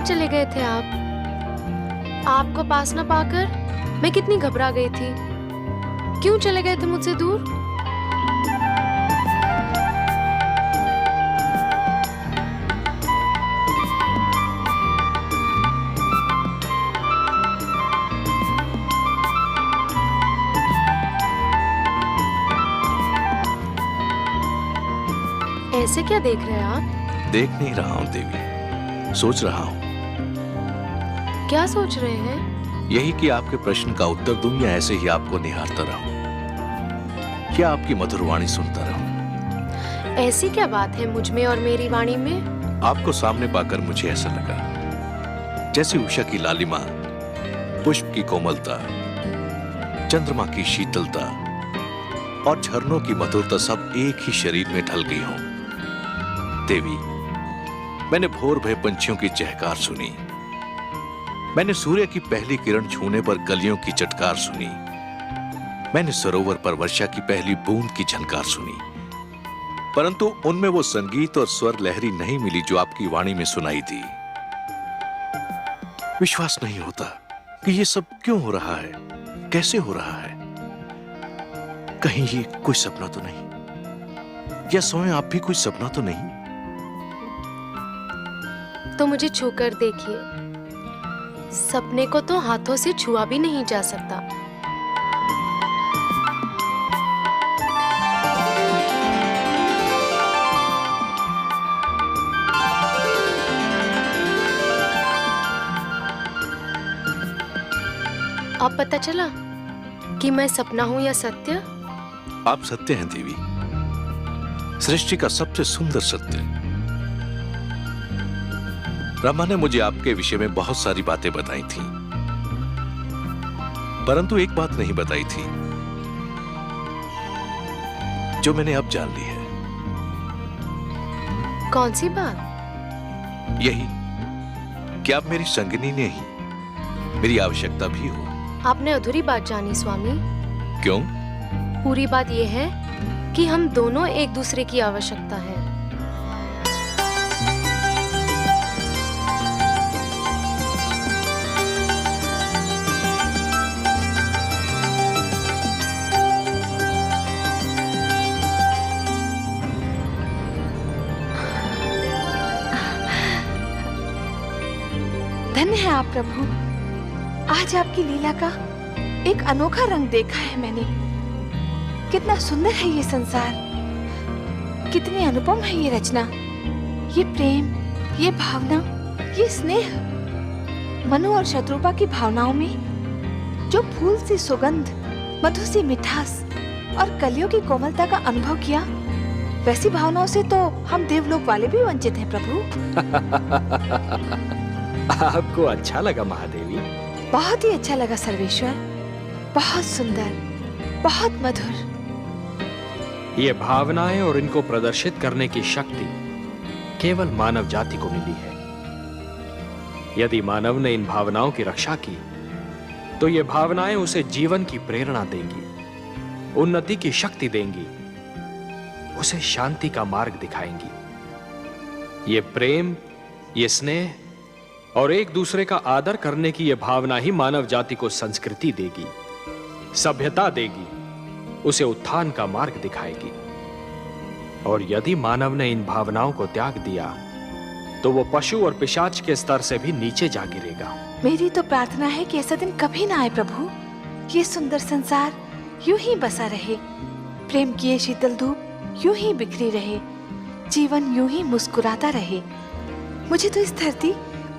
चले गए थे आप? आपको पास न पाकर मैं कितनी घबरा गई थी। क्यों चले गए थे मुझसे दूर? ऐसे क्या देख रहे हैं आप? देख नहीं रहा हूँ देवी, सोच रहा हूँ। क्या सोच रहे हैं? यही कि आपके प्रश्न का उत्तर दूं या ऐसे ही आपको निहारता रहूं, क्या आपकी मधुर वाणी सुनता रहूं? ऐसी क्या बात है मुझ में और मेरी वाणी में? आपको सामने पाकर मुझे ऐसा लगा जैसे उषा की लालिमा, पुष्प की कोमलता, चंद्रमा की शीतलता और झरनों की मधुरता सब एक ही शरीर में ढल गई हों। देवी, मैंने भोर भय पंछियों की चहकार सुनी, मैंने सूर्य की पहली किरण छूने पर कलियों की चटकार सुनी, मैंने सरोवर पर वर्षा की पहली बूंद की झनकार सुनी, परंतु उनमें वो संगीत और स्वर लहरी नहीं मिली जो आपकी वाणी में सुनाई दी। विश्वास नहीं होता कि ये सब क्यों हो रहा है, कैसे हो रहा है। कहीं ये कोई सपना तो नहीं, या सोए आप भी कोई सपना तो नहीं? तो मुझे छूकर देखिए, सपने को तो हाथों से छुआ भी नहीं जा सकता। अब पता चला कि मैं सपना हूं या सत्य? आप सत्य हैं देवी, सृष्टि का सबसे सुंदर सत्य। ब्रह्मा ने मुझे आपके विषय में बहुत सारी बातें बताई थीं, परंतु एक बात नहीं बताई थी जो मैंने अब जान ली है। कौन सी बात? यही कि आप मेरी संगिनी नहीं, मेरी आवश्यकता भी हो। आपने अधूरी बात जानी स्वामी। क्यों? पूरी बात यह है कि हम दोनों एक दूसरे की आवश्यकता है। धन्य है आप प्रभु, आज आपकी लीला का एक अनोखा रंग देखा है मैंने। कितना सुंदर है ये संसार, कितनी अनुपम है ये रचना, ये प्रेम, ये भावना, ये स्नेह। मनु और शत्रुपा की भावनाओं में जो फूल सी सुगंध, मधु सी मिठास और कलियों की कोमलता का अनुभव किया, वैसी भावनाओं से तो हम देवलोक वाले भी वंचित हैं प्रभु। आपको अच्छा लगा महादेवी? बहुत ही अच्छा लगा सर्वेश्वर, बहुत सुंदर, बहुत मधुर। ये भावनाएं और इनको प्रदर्शित करने की शक्ति केवल मानव जाति को मिली है। यदि मानव ने इन भावनाओं की रक्षा की तो ये भावनाएं उसे जीवन की प्रेरणा देंगी, उन्नति की शक्ति देंगी, उसे शांति का मार्ग दिखाएंगी। ये प्रेम, ये स्नेह और एक दूसरे का आदर करने की यह भावना ही मानव जाति को संस्कृति देगी, सभ्यता देगी, उसे उत्थान का मार्ग दिखाएगी। और यदि मानव ने इन भावनाओं को त्याग दिया तो वो पशु और पिशाच के स्तर से भी नीचे जा गिरेगा। मेरी तो प्रार्थना है कि ऐसा दिन कभी ना आए प्रभु। ये सुंदर संसार यूं ही बसा रहे, प्रेम की ये शीतल धूप यूं ही बिखरी रहे, जीवन यूं ही मुस्कुराता रहे। मुझे तो इस धरती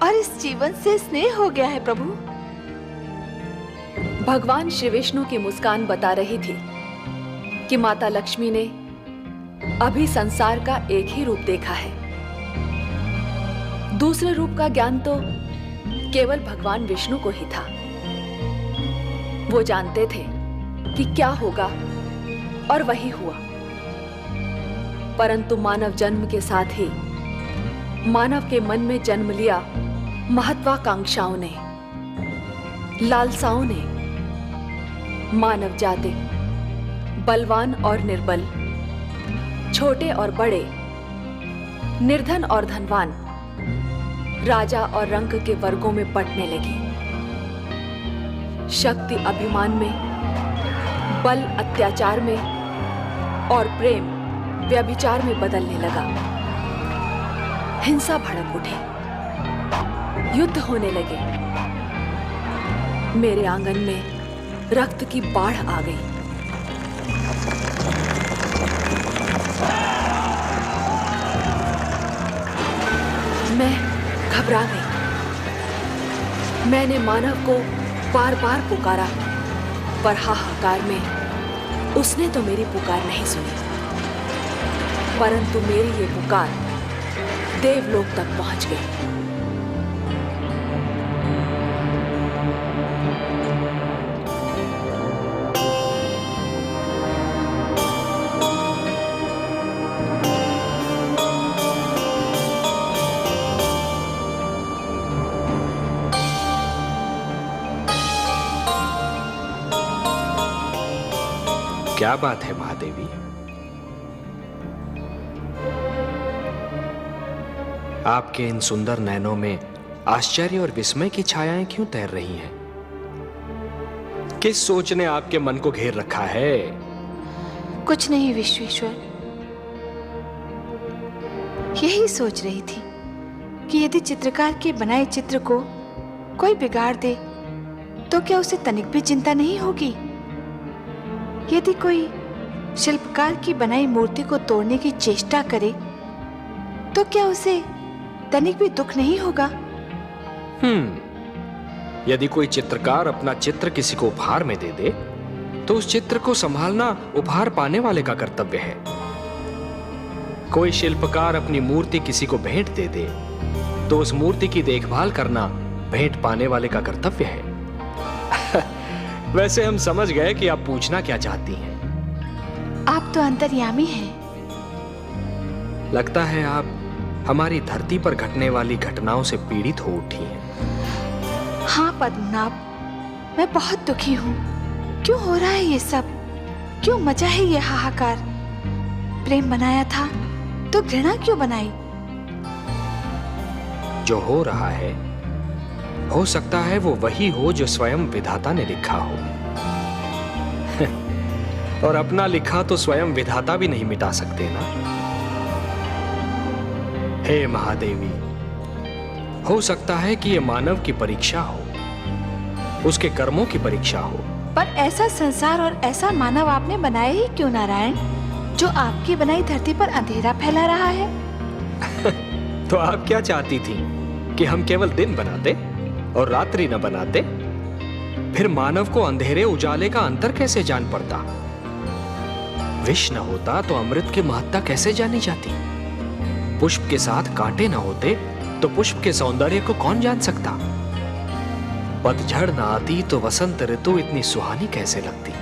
और इस जीवन से स्नेह हो गया है प्रभु। भगवान श्री विष्णु की मुस्कान बता रही थी कि माता लक्ष्मी ने अभी संसार का एक ही रूप देखा है, दूसरे रूप का ज्ञान तो केवल भगवान विष्णु को ही था। वो जानते थे कि क्या होगा और वही हुआ, परंतु मानव जन्म के साथ ही मानव के मन में जन्म लिया महत्वाकांक्षाओं ने, लालसाओं ने। मानव जाति बलवान और निर्बल, छोटे और बड़े, निर्धन और धनवान, राजा और रंग के वर्गों में बंटने लगी। शक्ति अभिमान में, बल अत्याचार में और प्रेम व्यभिचार में बदलने लगा। हिंसा भड़क उठी, युद्ध होने लगे। मेरे आंगन में रक्त की बाढ़ आ गई। मैं घबरा गई। मैंने मानव को बार बार पुकारा, पर हाहाकार में उसने तो मेरी पुकार नहीं सुनी। परंतु मेरी ये पुकार देवलोक तक पहुंच गई। क्या बात है महादेवी? आपके इन सुंदर नैनों में आश्चर्य और विस्मय की छायाएं क्यों तैर रही हैं? किस सोच ने आपके मन को घेर रखा है? कुछ नहीं विश्वेश्वर, यही सोच रही थी कि यदि चित्रकार के बनाए चित्र को कोई बिगाड़ दे तो क्या उसे तनिक भी चिंता नहीं होगी? यदि कोई शिल्पकार की बनाई मूर्ति को तोड़ने की चेष्टा करे तो क्या उसे तनिक भी दुख नहीं होगा? यदि कोई चित्रकार अपना चित्र किसी को उपहार में दे दे तो उस चित्र को संभालना उपहार पाने वाले का कर्तव्य है। कोई शिल्पकार अपनी मूर्ति किसी को भेंट दे दे तो उस मूर्ति की देखभाल करना भेंट पाने वाले का कर्तव्य है। वैसे हम समझ गए कि आप पूछना क्या चाहती हैं। आप तो अंतर्यामी हैं। लगता है आप हमारी धरती पर घटने वाली घटनाओं से पीड़ित हो उठी हैं। हाँ पद्मनाभ, मैं बहुत दुखी हूँ। क्यों हो रहा है ये सब? क्यों मचा है ये हाहाकार? प्रेम बनाया था तो घृणा क्यों बनाई? जो हो रहा है हो सकता है वो वही हो जो स्वयं विधाता ने लिखा हो। और अपना लिखा तो स्वयं विधाता भी नहीं मिटा सकते ना। हे महादेवी, हो सकता है कि ये मानव की परीक्षा हो, उसके कर्मों की परीक्षा हो। पर ऐसा संसार और ऐसा मानव आपने बनाया ही क्यों नारायण, जो आपकी बनाई धरती पर अंधेरा फैला रहा है? तो आप क्या चाहती थी कि हम केवल दिन बनाते और रात्रि न बनाते? फिर मानव को अंधेरे उजाले का अंतर कैसे जान पड़ता? विष न होता तो अमृत की महत्ता कैसे जानी जाती? पुष्प के साथ कांटे न होते तो पुष्प के सौंदर्य को कौन जान सकता? पतझड़ न आती तो वसंत ऋतु इतनी सुहानी कैसे लगती?